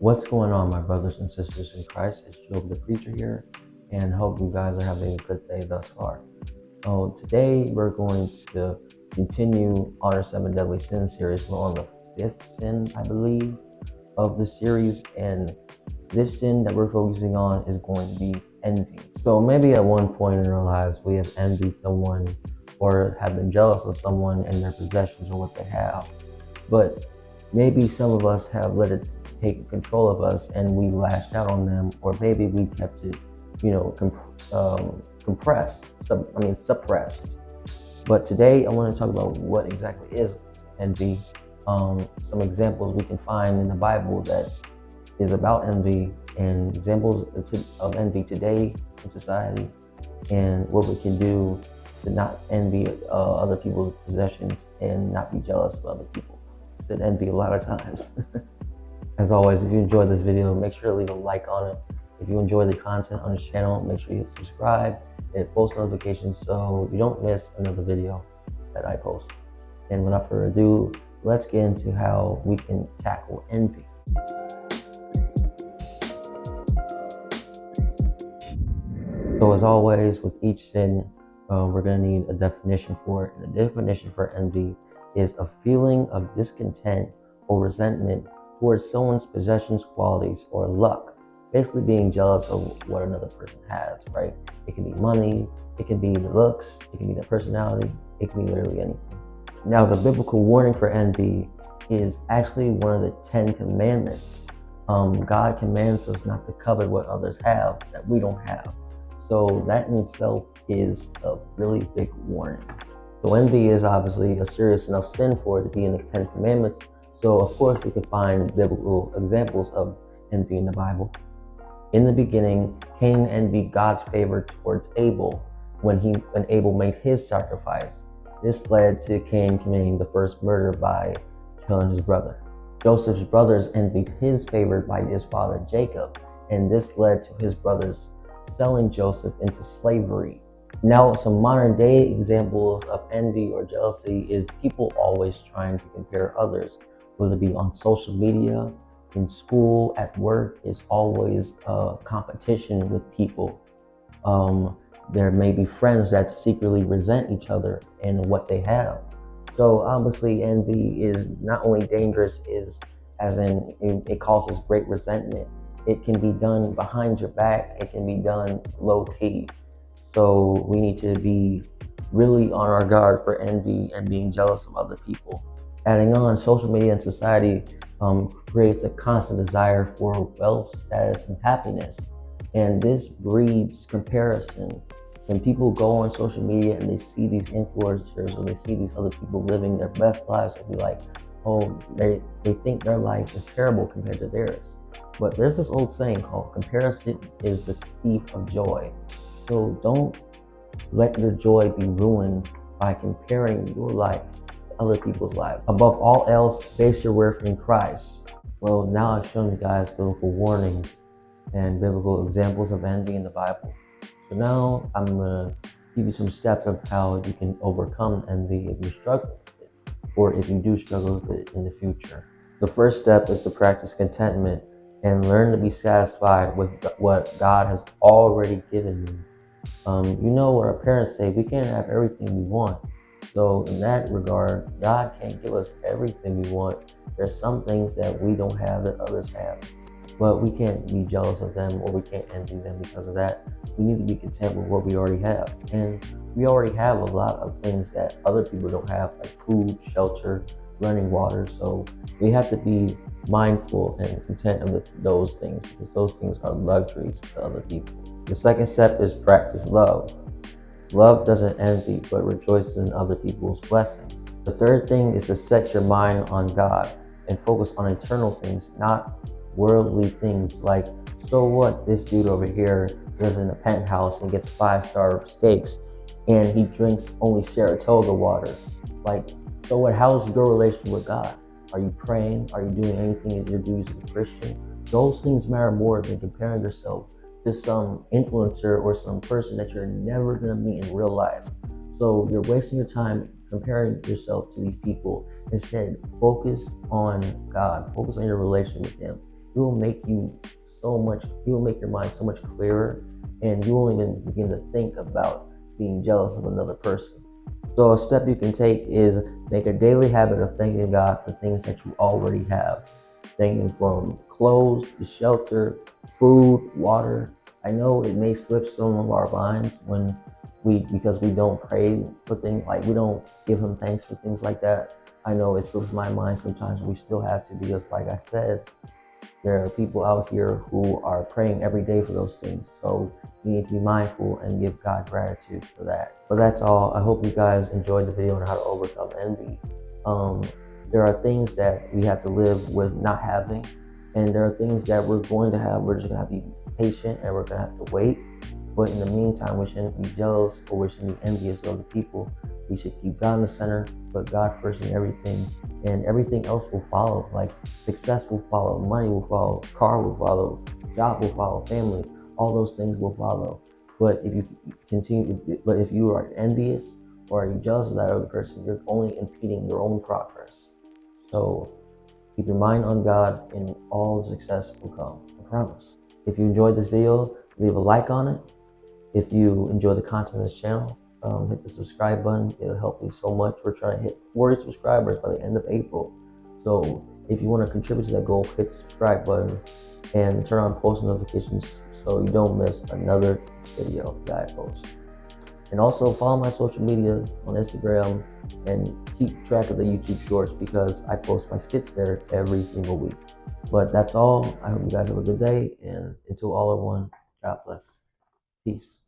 What's going on, my brothers and sisters in Christ? It's Job the Preacher here, and hope you guys are having a good day thus far. Today, we're going to continue on our Seven Deadly Sins series. We're on the fifth sin, I believe, of the series, and this sin that we're focusing on is going to be envy. So, maybe at one point in our lives, we have envied someone or have been jealous of someone and their possessions or what they have. But maybe some of us have let it take control of us and we lashed out on them, or maybe we kept it, compressed, suppressed. But today I want to talk about what exactly is envy. Some examples we can find in the Bible that is about envy, and examples of envy today in society, and what we can do to not envy other people's possessions and not be jealous of other people. I said envy a lot of times. As always, if you enjoyed this video, make sure to leave a like on it. If you enjoy the content on this channel, make sure you subscribe and post notifications so you don't miss another video that I post. And without further ado, let's get into how we can tackle envy. So as always, with each sin, we're going to need a definition for it. And the definition for envy is a feeling of discontent or resentment towards someone's possessions, qualities, or luck. Basically being jealous of what another person has, right? It can be money, it can be the looks, it can be the personality, it can be literally anything. Now, the biblical warning for envy is actually one of the 10 commandments. God commands us not to covet what others have that we don't have. So that in itself is a really big warning. So envy is obviously a serious enough sin for it to be in the 10 commandments. So of course we can find biblical examples of envy in the Bible. In the beginning, Cain envied God's favor towards Abel when Abel made his sacrifice. This led to Cain committing the first murder by killing his brother. Joseph's brothers envied his favor by his father Jacob, and this led to his brothers selling Joseph into slavery. Now, some modern day examples of envy or jealousy is people always trying to compare others, whether it be on social media, in school, at work. Is always a competition with people. There may be friends that secretly resent each other and what they have. So obviously envy is not only dangerous, is as in it causes great resentment. It can be done behind your back, it can be done low key. So we need to be really on our guard for envy and being jealous of other people. Adding on, social media and society creates a constant desire for wealth, status, and happiness. And this breeds comparison. When people go on social media and they see these influencers or they see these other people living their best lives, they'll be like, oh, they think their life is terrible compared to theirs. But there's this old saying called comparison is the thief of joy. So don't let your joy be ruined by comparing your life to other people's lives. Above all else, base your worth in Christ. Well, now I've shown you guys biblical warnings and biblical examples of envy in the Bible. So now I'm going to give you some steps of how you can overcome envy if you struggle with it, or if you do struggle with it in the future. The first step is to practice contentment and learn to be satisfied with what God has already given you. You know what our parents say, we can't have everything we want. So in that regard, God can't give us everything we want. There's some things that we don't have that others have. But we can't be jealous of them, or we can't envy them because of that. We need to be content with what we already have. And we already have a lot of things that other people don't have, like food, shelter, running water. So we have to be mindful and content of those things, because those things are luxuries to other people. The second step is practice love. Love doesn't envy, but rejoices in other people's blessings. The third thing is to set your mind on God and focus on eternal things, not worldly things. Like, so what, this dude over here lives in a penthouse and gets 5-star steaks and he drinks only Saratoga water. Like, so what, how's your relation with God? Are you praying? Are you doing anything that you're doing as a Christian? Those things matter more than comparing yourself to some influencer or some person that you're never going to meet in real life. So you're wasting your time comparing yourself to these people. Instead, focus on God. Focus on your relation with Him. it will make you so much, it will make your mind so much clearer, and you won't even begin to think about being jealous of another person. So a step you can take is make a daily habit of thanking God for things that you already have. Thanking from clothes to shelter, food, water. I know it may slip some of our minds when because we don't pray for things like we don't give him thanks for things like that. I know it slips my mind sometimes. We still have to, because like I said, there are people out here who are praying every day for those things. So we need to be mindful and give God gratitude for that. But that's all. I hope you guys enjoyed the video on how to overcome envy. Um, there are things that we have to live with not having, and there are things that we're going to have. We're just going to have to be patient and we're going to have to wait. But in the meantime, we shouldn't be jealous or we shouldn't be envious of the people. We should keep God in the center, put God first in everything, and everything else will follow. Like success will follow, money will follow, car will follow, job will follow, family, all those things will follow. But if you but if you are envious or are you jealous of that other person, you're only impeding your own progress. So keep your mind on God and all success will come. I promise. If you enjoyed this video, leave a like on it. If you enjoy the content of this channel, hit the subscribe button. It'll help me so much. We're trying to hit 40 subscribers by the end of April. So if you want to contribute to that goal, hit the subscribe button and turn on post notifications so you don't miss another video that I post. And also follow my social media on Instagram and keep track of the YouTube shorts because I post my skits there every single week. But that's all. I hope you guys have a good day, and until all are one, God bless. Peace.